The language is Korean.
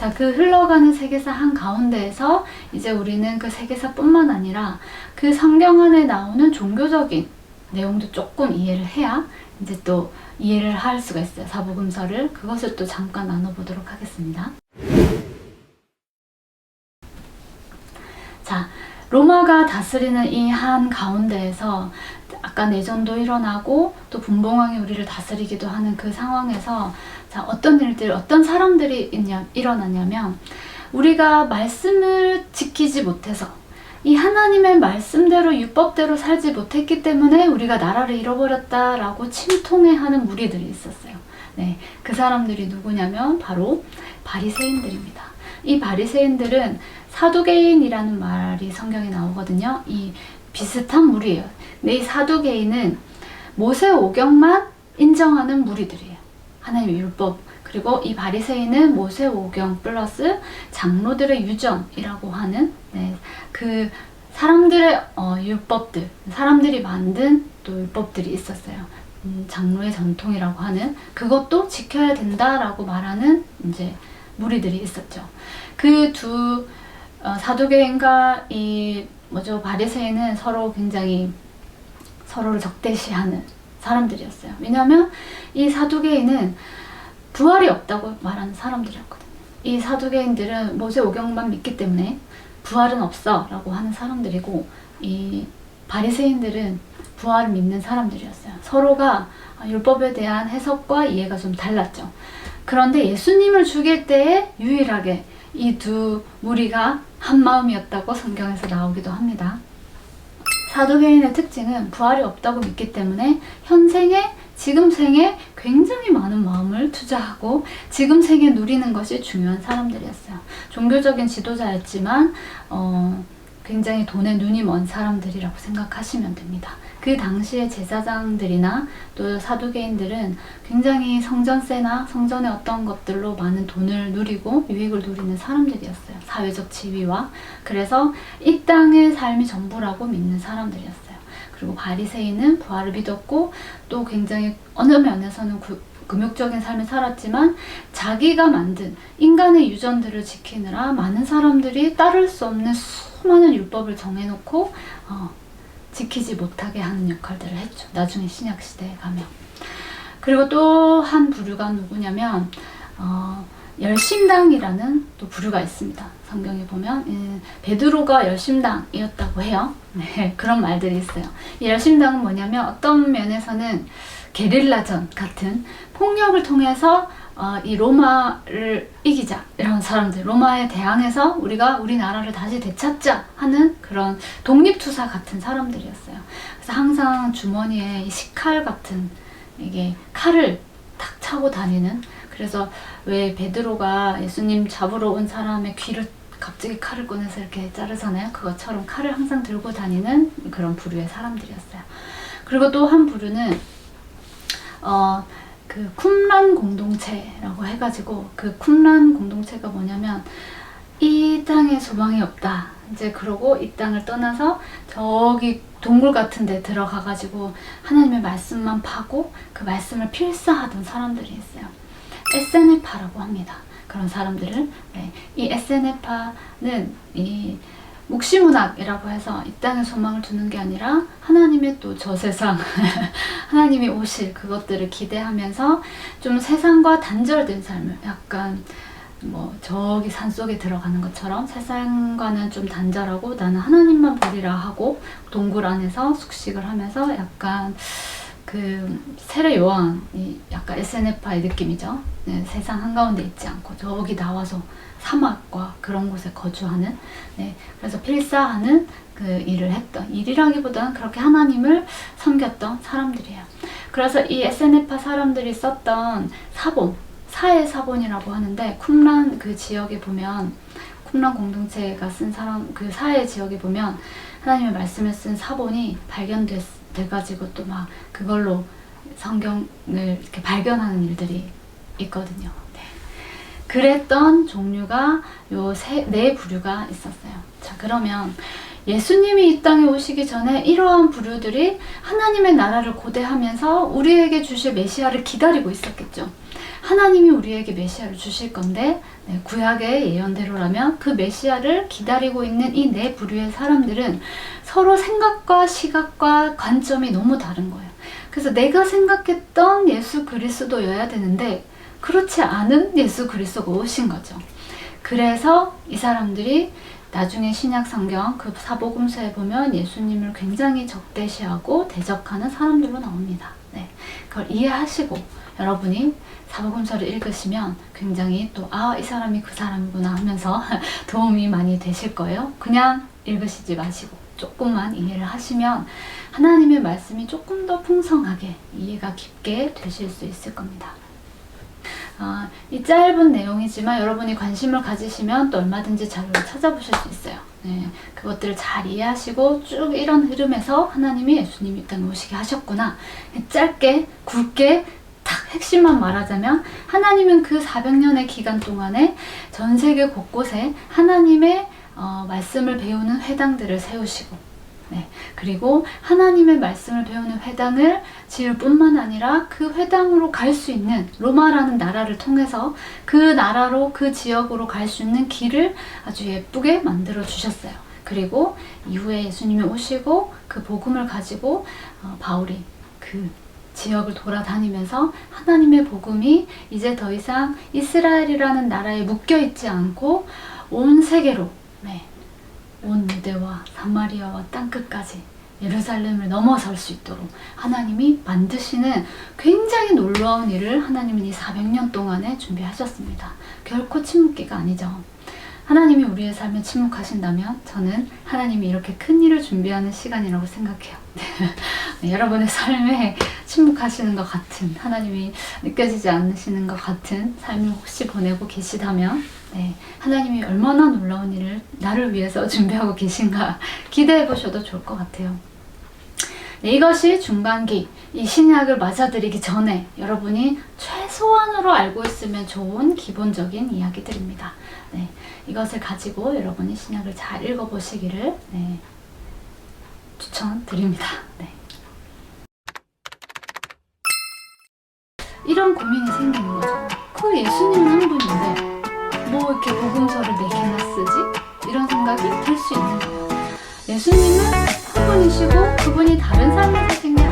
자, 그 흘러가는 세계사 한가운데에서 이제 우리는 그 세계사뿐만 아니라 그 성경 안에 나오는 종교적인 내용도 조금 이해를 해야 이제 또 이해를 할 수가 있어요. 사복음서를. 그것을 또 잠깐 나눠보도록 하겠습니다. 자, 로마가 다스리는 이 한 가운데에서 아까 내전도 일어나고 또 분봉왕이 우리를 다스리기도 하는 그 상황에서 자, 어떤 일들, 어떤 사람들이 일어나냐면 우리가 말씀을 지키지 못해서 이 하나님의 말씀대로 율법대로 살지 못했기 때문에 우리가 나라를 잃어버렸다라고 침통해하는 무리들이 있었어요. 네, 그 사람들이 누구냐면 바로 바리새인들입니다. 이 바리새인들은 사두개인이라는 말이 성경에 나오거든요. 이 비슷한 무리예요. 근데 이 사두개인은 모세오경만 인정하는 무리들이에요. 하나님의 율법. 그리고 이 바리새인은 모세오경 플러스 장로들의 유전이라고 하는 그 사람들의 율법들, 사람들이 만든 또 율법들이 있었어요. 장로의 전통이라고 하는 그것도 지켜야 된다라고 말하는 이제 무리들이 있었죠. 그 두 사두개인과 이 바리새인은 서로 굉장히 서로를 적대시하는 사람들이었어요. 왜냐하면 이 사두개인은 부활이 없다고 말하는 사람들이었거든요. 이 사두개인들은 모세오경만 믿기 때문에 부활은 없어 라고 하는 사람들이고, 이 바리새인들은 부활을 믿는 사람들이었어요. 서로가 율법에 대한 해석과 이해가 좀 달랐죠. 그런데 예수님을 죽일 때에 유일하게 이 두 무리가 한 마음이었다고 성경에서 나오기도 합니다. 사두개인의 특징은 부활이 없다고 믿기 때문에 현생에 지금 생에 굉장히 많은 마음을 투자하고 지금 생에 누리는 것이 중요한 사람들이었어요. 종교적인 지도자였지만 굉장히 돈에 눈이 먼 사람들이라고 생각하시면 됩니다. 그 당시의 제사장들이나 또 사두개인들은 굉장히 성전세나 성전의 어떤 것들로 많은 돈을 누리고 유익을 누리는 사람들이었어요. 사회적 지위와. 그래서 이 땅의 삶이 전부라고 믿는 사람들이었어요. 그리고 바리새인은 부활을 믿었고 또 굉장히 어느 면에서는 금욕적인 삶을 살았지만 자기가 만든 인간의 유전들을 지키느라 많은 사람들이 따를 수 없는 수많은 율법을 정해놓고 지키지 못하게 하는 역할들을 했죠. 나중에 신약시대에 가면. 그리고 또 한 부류가 누구냐면 열심당이라는 또 부류가 있습니다. 성경에 보면 베드로가 열심당이었다고 해요. 네, 그런 말들이 있어요. 이 열심당은 뭐냐면 어떤 면에서는 게릴라전 같은 폭력을 통해서 이 로마를 이기자 이런 사람들, 로마에 대항해서 우리가 우리나라를 다시 되찾자 하는 그런 독립투사 같은 사람들이었어요. 그래서 항상 주머니에 이 식칼 같은 이게 칼을 탁 차고 다니는, 그래서 왜 베드로가 예수님 잡으러 온 사람의 귀를 갑자기 칼을 꺼내서 이렇게 자르잖아요. 그것처럼 칼을 항상 들고 다니는 그런 부류의 사람들이었어요. 그리고 또 한 부류는 그 쿰란 공동체라고 해가지고, 그 쿰란 공동체가 뭐냐면 이 땅에 소망이 없다. 이제 그러고 이 땅을 떠나서 저기 동굴 같은 데 들어가가지고 하나님의 말씀만 파고 그 말씀을 필사하던 사람들이 있어요. 에세네파라고 합니다. 그런 사람들을. 네. 이 에세네파는 이 묵시문학이라고 해서 이 땅에 소망을 두는 게 아니라 하나님의 또 저 세상 하나님이 오실 그것들을 기대하면서 좀 세상과 단절된 삶을, 약간 저기 산속에 들어가는 것처럼 세상과는 좀 단절하고 나는 하나님만 보리라 하고 동굴 안에서 숙식을 하면서 약간 그 세례 요한이 약간 에세네파의 느낌이죠. 네, 세상 한가운데 있지 않고 저기 나와서 사막과 그런 곳에 거주하는, 네, 그래서 필사하는 그 일을 했던, 일이라기보다는 그렇게 하나님을 섬겼던 사람들이에요. 그래서 이 에세네파 사람들이 썼던 사본, 사의 사본이라고 하는데, 쿰란 그 지역에 보면, 쿰란 공동체가 쓴 사람, 그 사의 지역에 보면 하나님의 말씀을 쓴 사본이 발견돼가지고 또 막 그걸로 성경을 이렇게 발견하는 일들이 있거든요. 네. 그랬던 종류가 요 네 부류가 있었어요. 자, 그러면 예수님이 이 땅에 오시기 전에 이러한 부류들이 하나님의 나라를 고대하면서 우리에게 주실 메시아를 기다리고 있었겠죠. 하나님이 우리에게 메시아를 주실 건데 구약의 예언대로라면 그 메시아를 기다리고 있는 이 네 부류의 사람들은 서로 생각과 시각과 관점이 너무 다른 거예요. 그래서 내가 생각했던 예수 그리스도여야 되는데 그렇지 않은 예수 그리스도가 오신 거죠. 그래서 이 사람들이 나중에 신약 성경 그 사복음서에 보면 예수님을 굉장히 적대시하고 대적하는 사람들로 나옵니다. 네, 그걸 이해하시고 여러분이 사복음서를 읽으시면 굉장히 또 이 사람이 그 사람이구나 하면서 도움이 많이 되실 거예요. 그냥 읽으시지 마시고 조금만 이해를 하시면 하나님의 말씀이 조금 더 풍성하게 이해가 깊게 되실 수 있을 겁니다. 이 짧은 내용이지만 여러분이 관심을 가지시면 또 얼마든지 자료를 찾아보실 수 있어요. 네, 그것들을 잘 이해하시고 쭉 이런 흐름에서 하나님이 예수님이 이 땅에 오시게 하셨구나. 짧게 굵게 딱 핵심만 말하자면 하나님은 그 400년의 기간 동안에 전 세계 곳곳에 하나님의 말씀을 배우는 회당들을 세우시고 그리고 하나님의 말씀을 배우는 회당을 지을 뿐만 아니라 그 회당으로 갈 수 있는 로마라는 나라를 통해서 그 나라로 그 지역으로 갈 수 있는 길을 아주 예쁘게 만들어 주셨어요. 그리고 이후에 예수님이 오시고 그 복음을 가지고 바울이 그 지역을 돌아다니면서 하나님의 복음이 이제 더 이상 이스라엘이라는 나라에 묶여있지 않고 온 세계로 온 유대와 사마리아와 땅끝까지 예루살렘을 넘어설 수 있도록 하나님이 만드시는 굉장히 놀라운 일을 하나님은 이 400년 동안에 준비하셨습니다. 결코 침묵기가 아니죠. 하나님이 우리의 삶에 침묵하신다면 저는 하나님이 이렇게 큰 일을 준비하는 시간이라고 생각해요. 여러분의 삶에 침묵하시는 것 같은, 하나님이 느껴지지 않으시는 것 같은 삶을 혹시 보내고 계시다면 하나님이 얼마나 놀라운 일을 나를 위해서 준비하고 계신가 기대해 보셔도 좋을 것 같아요. 이것이 중반기, 이 신약을 맞아들이기 전에 여러분이 최소한으로 알고 있으면 좋은 기본적인 이야기들입니다. 이것을 가지고 여러분이 신약을 잘 읽어보시기를 추천드립니다. 이런 고민이 생기는 거죠. 그 예수님은 한 분인데 뭐 이렇게 복음서를 4개나 쓰지? 이런 생각이 들 수 있는 거예요. 예수님은 한 분이시고 그분이 다른 삶을 사신 게